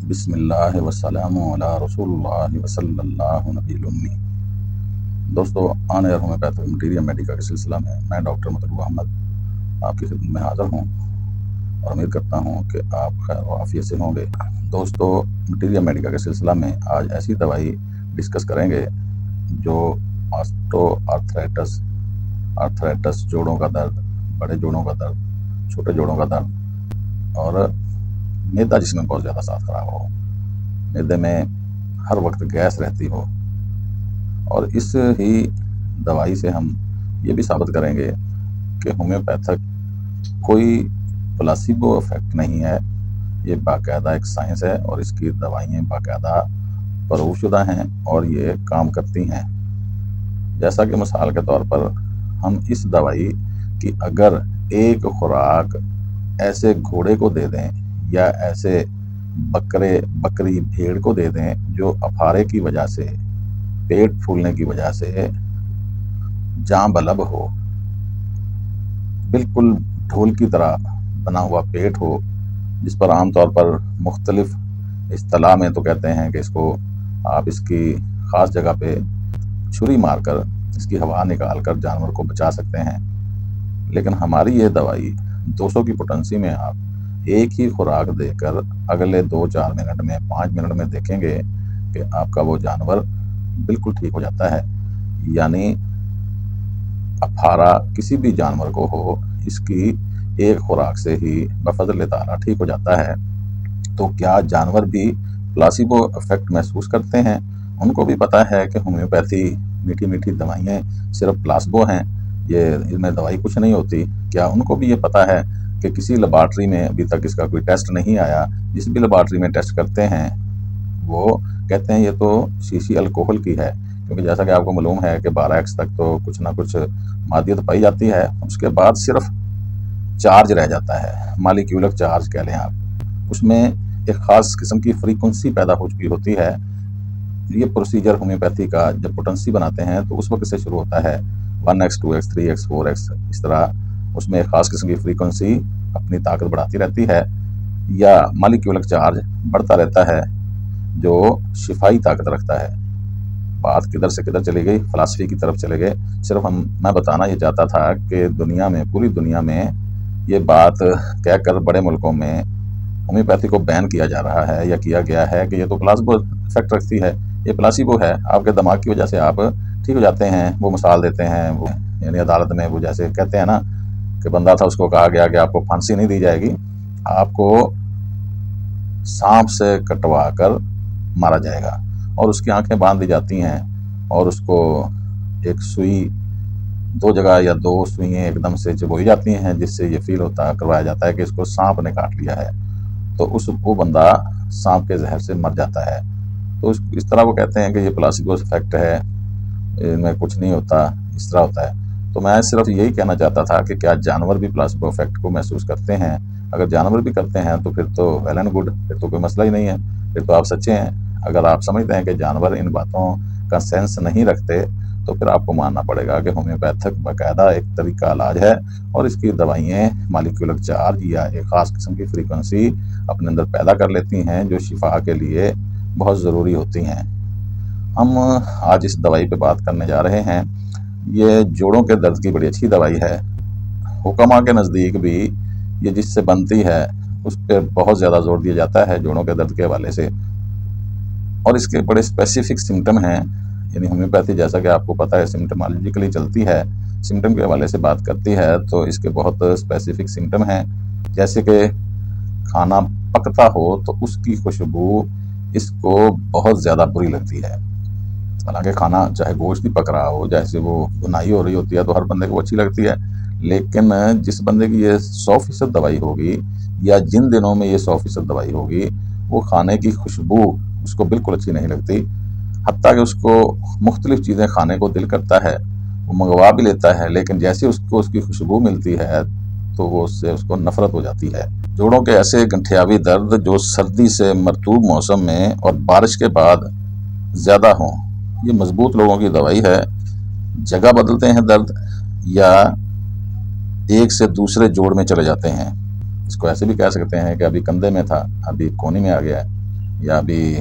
बिस्मिल्लाह वस्सलामु अला रसूलुल्लाह वसल्लल्लाहु नबियुल उम्मी। दोस्तों, on air homeopathic material Medica के सिलसिला में मैं डॉक्टर मतलूब अहमद आपकी खिदमत में हाज़िर हूँ और उम्मीद करता हूँ कि आप खैर व आफियत से होंगे। दोस्तों, मटीरियल मेडिका के सिलसिला में आज ऐसी दवाई डिस्कस करेंगे जो ऑस्टो आर्थराइटिस आर्थराइटिस जोड़ों का दर्द, बड़े जोड़ों का दर्द, छोटे जोड़ों का दर्द और मैदा जिसमें बहुत ज़्यादा साथ खराब हो, मैदे में हर वक्त गैस रहती हो। और इस ही दवाई से हम ये भी साबित करेंगे कि होम्योपैथिक कोई प्लासिबो इफेक्ट नहीं है, ये बाकायदा एक साइंस है और इसकी दवाइयाँ बाकायदा प्रूफशुदा हैं और ये काम करती हैं। जैसा कि मिसाल के तौर पर हम इस दवाई की अगर एक खुराक ऐसे घोड़े को दे दें या ऐसे बकरी भेड़ को दे दें जो अफारे की वजह से, पेट फूलने की वजह से जाँ बलब हो, बिल्कुल ढोल की तरह बना हुआ पेट हो, जिस पर आमतौर पर मुख्तलिफ इस्तिलाह में तो कहते हैं कि इसको आप इसकी ख़ास जगह पे छुरी मारकर इसकी हवा निकाल कर जानवर को बचा सकते हैं। लेकिन हमारी ये दवाई 200 की पोटेंसी में आप एक ही खुराक देकर अगले 2-4 मिनट में, 5 मिनट में देखेंगे कि आपका वो जानवर बिल्कुल ठीक हो जाता है। यानी अफारा किसी भी जानवर को हो, इसकी एक खुराक से ही बफज़ल ताला ठीक हो जाता है। तो क्या जानवर भी प्लासिबो इफेक्ट महसूस करते हैं? उनको भी पता है कि होम्योपैथी मीठी मीठी दवाइयाँ सिर्फ प्लासिबो हैं, ये इनमें दवाई कुछ नहीं होती। क्या उनको भी ये पता है कि किसी लेबॉरेटरी में अभी तक इसका कोई टेस्ट नहीं आया? जिस भी लेबॉरेटरी में टेस्ट करते हैं वो कहते हैं ये तो शीशी अल्कोहल की है, क्योंकि जैसा कि आपको मालूम है कि 12x तक तो कुछ ना कुछ मादियत पाई जाती है, उसके बाद सिर्फ चार्ज रह जाता है, मालिक्यूलर चार्ज कह लें आप। उसमें एक ख़ास किस्म की फ्रीक्वेंसी पैदा हो चुकी होती है। ये प्रोसीजर होम्योपैथी का जब पोटेंसी बनाते हैं तो उस वक्त से शुरू होता है। 1x 2x 3x 4x इस तरह उसमें एक ख़ास किस्म की फ्रीक्वेंसी अपनी ताकत बढ़ाती रहती है या मालिक्यूलर चार्ज बढ़ता रहता है जो शिफाई ताकत रखता है। बात किधर से किधर चली गई, फ़िलासफ़ी की तरफ चले गए। सिर्फ मैं बताना ये चाहता था कि दुनिया में, पूरी दुनिया में ये बात कहकर बड़े मुल्कों में होम्योपैथी को बैन किया जा रहा है या किया गया है कि ये तो प्लासिबो इफेक्ट रखती है, ये प्लासिबो है, आपके दिमाग की वजह से आप ठीक हो जाते हैं। वो मिसाल देते हैं, वो यानी अदालत में वो जैसे कहते हैं ना कि बंदा था, उसको कहा गया कि आपको फांसी नहीं दी जाएगी, आपको सांप से कटवा कर मारा जाएगा और उसकी आंखें बांध दी जाती हैं और उसको एक सुई 2 जगह या 2 सुइयाँ एकदम से चुभोई जाती हैं, जिससे ये फील करवाया जाता है कि इसको सांप ने काट लिया है। तो वो बंदा सांप के जहर से मर जाता है। तो इस तरह वो कहते हैं कि ये प्लासिबो इफेक्ट है, इनमें कुछ नहीं होता, इस तरह होता है। तो मैं सिर्फ यही कहना चाहता था कि क्या जानवर भी प्लासिबो इफेक्ट को महसूस करते हैं? अगर जानवर भी करते हैं तो फिर तो वेल एंड गुड, फिर तो कोई मसला ही नहीं है, फिर तो आप सच्चे हैं। अगर आप समझते हैं कि जानवर इन बातों का सेंस नहीं रखते तो फिर आपको मानना पड़ेगा कि होम्योपैथिक बाकायदा एक तरीका इलाज है और इसकी दवाइयाँ मालिक्यूलर चार्ज या एक ख़ास किस्म की फ्रीक्वेंसी अपने अंदर पैदा कर लेती हैं जो शिफा के लिए बहुत ज़रूरी होती हैं। हम आज इस दवाई पे बात करने जा रहे हैं। ये जोड़ों के दर्द की बड़ी अच्छी दवाई है। हुक्मा के नज़दीक भी ये जिससे बनती है उस पर बहुत ज़्यादा जोर दिया जाता है जोड़ों के दर्द के हवाले से, और इसके बड़े स्पेसिफिक सिम्टम हैं। यानी होम्योपैथी जैसा कि आपको पता है सिम्टोमोलॉजिकली चलती है, सिम्टम के हवाले से बात करती है, तो इसके बहुत स्पेसिफिक सिम्टम हैं। जैसे कि खाना पकता हो तो उसकी खुशबू इसको बहुत ज़्यादा बुरी लगती है। हालांकि खाना चाहे गोश्त भी पक रहा हो, जैसे वो भुनाई हो रही होती है तो हर बंदे को अच्छी लगती है, लेकिन जिस बंदे की ये 100% दवाई होगी या जिन दिनों में ये 100% दवाई होगी, वो खाने की खुशबू उसको बिल्कुल अच्छी नहीं लगती। हत्ता कि उसको मुख्तलिफ चीज़ें खाने को दिल करता है, वो मंगवा भी लेता है, लेकिन जैसे उसको उसकी खुशबू मिलती है तो वो उससे उसको नफरत हो जाती है। जोड़ों के ऐसे गंठियावी दर्द जो सर्दी से मरतूब मौसम में और बारिश के बाद ज़्यादा हों, ये मजबूत लोगों की दवाई है। जगह बदलते हैं दर्द या एक से दूसरे जोड़ में चले जाते हैं, इसको ऐसे भी कह सकते हैं कि अभी कंधे में था, अभी कोहनी में आ गया है। या अभी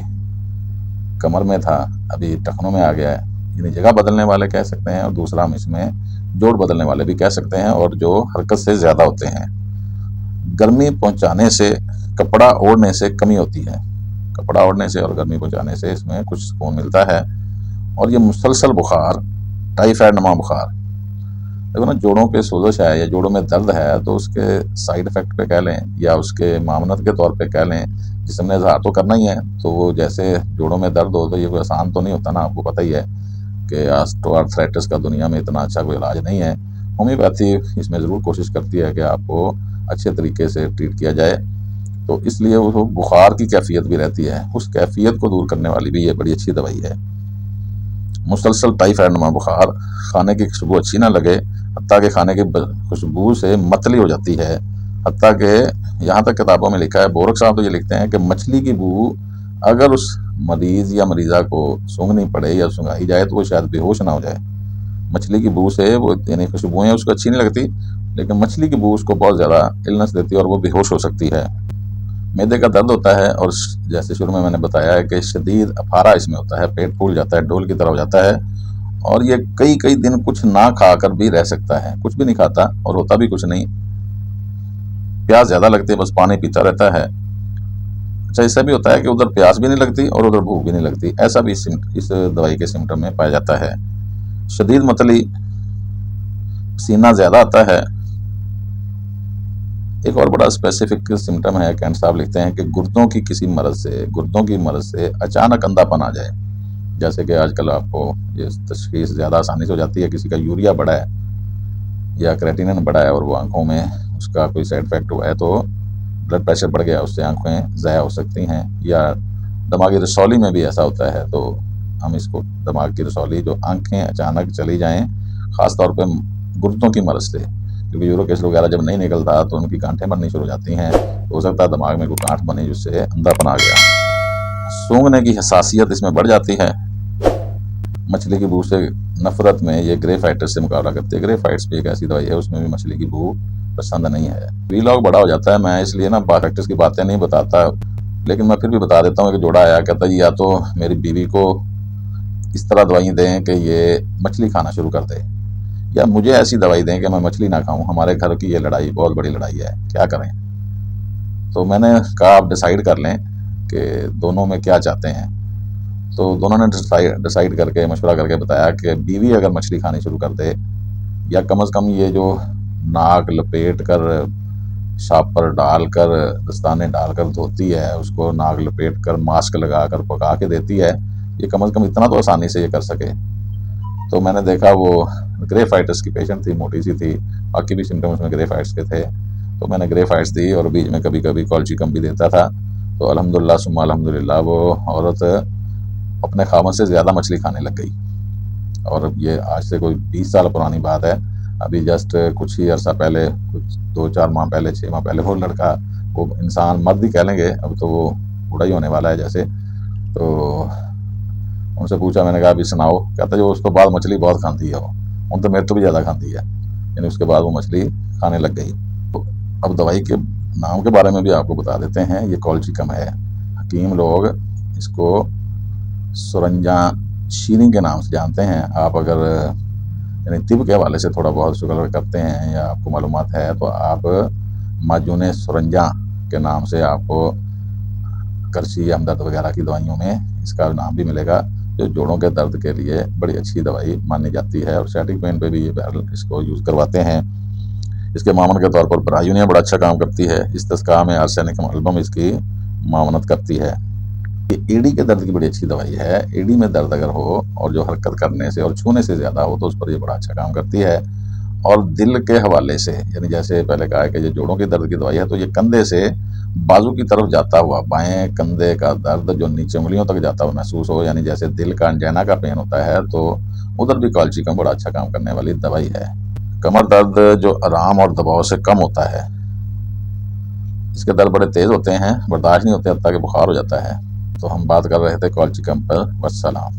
कमर में था, अभी टखनों में आ गया है। यानी जगह बदलने वाले कह सकते हैं, और दूसरा हम इसमें जोड़ बदलने वाले भी कह सकते हैं, और जो हरकत से ज़्यादा होते हैं। गर्मी पहुंचाने से, कपड़ा ओढ़ने से कमी होती है। कपड़ा ओढ़ने से और गर्मी पहुंचाने से इसमें कुछ सुकून मिलता है। और ये मुसलसल बुखार, टाइफाइड नुमा बुखार, देखो ना, जोड़ों पे सोजश है या जोड़ों में दर्द है तो उसके साइड इफेक्ट पे कह लें या उसके मामनत के तौर पे कह लें, जिसम ने इजहार तो करना ही है। तो वो जैसे जोड़ों में दर्द हो तो ये कोई आसान तो नहीं होता ना, आपको पता ही है कि ऑस्टियोआर्थराइटिस का दुनिया में इतना अच्छा कोई इलाज नहीं है। होम्योपैथी इसमें ज़रूर कोशिश करती है कि आपको अच्छे तरीके से ट्रीट किया जाए। तो इसलिए वो बुखार की कैफियत भी रहती है, उस कैफियत को दूर करने वाली भी ये बड़ी अच्छी दवाई है। मुसलसल टाइफाइड नुमा बुखार, खाने की खुशबू अच्छी ना लगे, हत्ता के खाने की खुशबू से मतली हो जाती है। हत्ता के यहाँ तक किताबों में लिखा है, बोरक साहब तो ये लिखते हैं कि मछली की बू अगर उस मरीज या मरीज़ा को सूंघनी पड़े या सूंघाई जाए तो वो शायद बेहोश ना हो जाए। मछली की बू से वो, यानी खुशबुएं उसको अच्छी नहीं लगती, लेकिन मछली की बू उसको बहुत ज़्यादा इलनेस देती है और वो बेहोश हो सकती है। मैदे का दर्द होता है, और जैसे शुरू में मैंने बताया है कि शदीद अफारा इसमें होता है, पेट फूल जाता है, ढोल की तरह हो जाता है। और ये कई कई दिन कुछ ना खाकर भी रह सकता है, कुछ भी नहीं खाता और होता भी कुछ नहीं। प्यास ज़्यादा लगती है, बस पानी पीता रहता है। अच्छा, ऐसा भी होता है कि उधर प्यास भी नहीं लगती और उधर भूख भी नहीं लगती, ऐसा भी इस दवाई के सिम्टम में पाया जाता है। शदीद मतली, पसीना ज़्यादा आता है। एक और बड़ा स्पेसिफिक सिम्टम है, कैंट साहब लिखते हैं कि गुर्दों की किसी मर्ज से, गुर्दों की मर्ज से अचानक अंधापन आ जाए। जैसे कि आजकल आपको ये तशखीस ज़्यादा आसानी से हो जाती है, किसी का यूरिया बढ़ा है या क्रेटिनिन बढ़ा है और वो आंखों में उसका कोई साइड इफेक्ट हुआ है, तो ब्लड प्रेशर बढ़ गया, उससे आंखें ज़ाया हो सकती हैं। या दिमागी रसौली में भी ऐसा होता है, तो हम इसको दिमाग की रसौली, जो आंखें अचानक चली जाएं, ख़ास तौर पे गुर्दों की मर्ज से, क्योंकि यूरिक एसिड वगैरह जब नहीं निकलता तो उनकी गांठें बननी शुरू हो जाती हैं। तो हो सकता है दिमाग में कोई गांठ बनी जिससे अंधापन आ गया। सूंघने की हसासियत इसमें बढ़ जाती है। मछली की बू से नफरत में ये ग्रेफाइटिस से मुकाबला करती है। ग्रेफाइटिस भी एक ऐसी दवाई है, उसमें भी मछली की बू पसंद नहीं है। वीलॉग बड़ा हो जाता है, मैं इसलिए ना प्रैक्टिस की बातें नहीं बताता, लेकिन मैं फिर भी बता देता हूँ कि जोड़ा आया, कहता है या तो मेरी बीवी को इस तरह दवाई दें कि ये मछली खाना शुरू कर दे, या मुझे ऐसी दवाई दें कि मैं मछली ना खाऊं। हमारे घर की ये लड़ाई बहुत बड़ी लड़ाई है, क्या करें। तो मैंने कहा आप डिसाइड कर लें कि दोनों में क्या चाहते हैं। तो दोनों ने डिसाइड करके, मशवरा करके बताया कि बीवी अगर मछली खानी शुरू कर दे, या कम से कम ये जो नाक लपेट कर, शापर डालकर, दस्ताने डालकर धोती है, उसको नाक लपेट कर मास्क लगा कर पका के देती है, ये कम से कम इतना तो आसानी से ये कर सके। तो मैंने देखा वो ग्रेफाइटिस की पेशेंट थी, मोटी सी थी, बाकी भी सिम्टम्स में ग्रेफाइटिस के थे। तो मैंने ग्रेफाइटिस दी और बीच में कभी कभी कॉल्चिकम भी देता था। तो अल्हम्दुलिल्लाह सुम्मा अल्हम्दुलिल्लाह वो औरत अपने खामन से ज़्यादा मछली खाने लग गई। और ये आज से कोई 20 साल पुरानी बात है। अभी जस्ट कुछ ही अर्सा पहले, कुछ 2-4 माह पहले, 6 माह पहले, वो लड़का, वो इंसान, मर्द ही कह लेंगे, अब तो वो बूढ़ा ही होने वाला है जैसे। तो उनसे पूछा, मैंने कहा अभी सुनाओ। कहता जो उसको बाद मछली बहुत खाती है, वो उन तो मेरे तो भी ज़्यादा खाती है। यानी उसके बाद वो मछली खाने लग गई। तो अब दवाई के नाम के बारे में भी आपको बता देते हैं। ये कॉल्चिकम है। हकीम लोग इसको सुरंजा शीरी के नाम से जानते हैं। आप अगर यानी तिब के हवाले से थोड़ा बहुत शुगर करते हैं या आपको मालूमात है, तो आप माजून सुरंजा के नाम से आपको करछी या हमदर्द वगैरह की दवाइयों में इसका नाम भी मिलेगा, जो जोड़ों के दर्द के लिए बड़ी अच्छी दवाई मानी जाती है। और स्टैटिक पेन पे भी ये इसको यूज़ करवाते हैं। इसके मामन के तौर पर ब्रायूनिया बड़ा अच्छा काम करती है। इस तस्का में आर्सेनिक एल्बम इसकी मामनत करती है। ये एडी के दर्द की बड़ी अच्छी दवाई है। एडी में दर्द अगर हो और जो हरकत करने से और छूने से ज़्यादा हो तो उस पर ये बड़ा अच्छा काम करती है। और दिल के हवाले से, यानी जैसे पहले कहा है कि ये जोड़ों के दर्द की दवाई है, तो ये कंधे से बाजू की तरफ जाता हुआ, बाएं कंधे का दर्द जो नीचे उंगलियों तक जाता हुआ महसूस हो, यानी जैसे दिल का अंजाना का पेन होता है, तो उधर भी कॉल्चिकम बड़ा अच्छा काम करने वाली दवाई है। कमर दर्द जो आराम और दबाव से कम होता है, इसके दर्द बड़े तेज होते हैं, बर्दाश्त नहीं होते, हत्ता कि बुखार हो जाता है। तो हम बात कर रहे थे कॉल्चिकम पर। वस्सलाम।